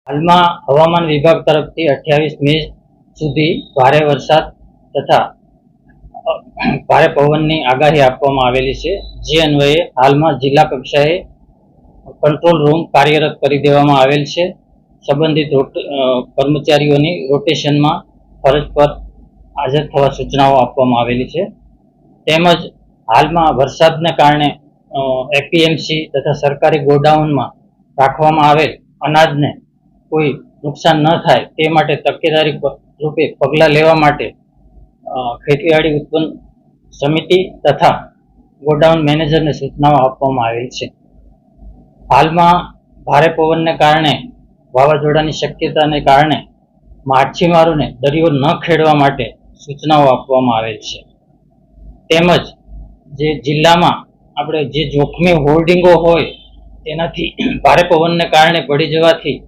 હાલમાં હવામાન વિભાગ તરફથી 28 મે સુધી ભારે વરસાદ તથા ભારે પવનની આગાહી આપવામાં આવેલી છે, જે અન્વયે હાલમાં જિલ્લા કક્ષાએ કંટ્રોલ રૂમ કાર્યરત કરી દેવામાં આવેલ છે. સંબંધિત કર્મચારીઓની રોટેશનમાં ફરજ પર હાજર થવા સૂચનાઓ આપવામાં આવેલી છે. તેમજ હાલમાં વરસાદને કારણે એપીએમસી તથા સરકારી ગોડાઉનમાં રાખવામાં આવેલ અનાજને કોઈ નુકસાન ન થાય તે માટે તકેદારી રૂપે પગલાં લેવા માટે ખેતીવાડી ઉત્પન્ન સમિતિ તથા ગોડાઉન મેનેજરને સૂચનાઓ આપવામાં આવેલ છે. હાલમાં ભારે પવનને કારણે વાવાઝોડાની શક્યતાને કારણે માછીમારોને દરિયો ન ખેડવા માટે સૂચનાઓ આપવામાં આવેલ છે. તેમજ જે જિલ્લામાં આપણે જે જોખમી હોર્ડિંગો હોય તેનાથી ભારે પવનને કારણે પડી જવાથી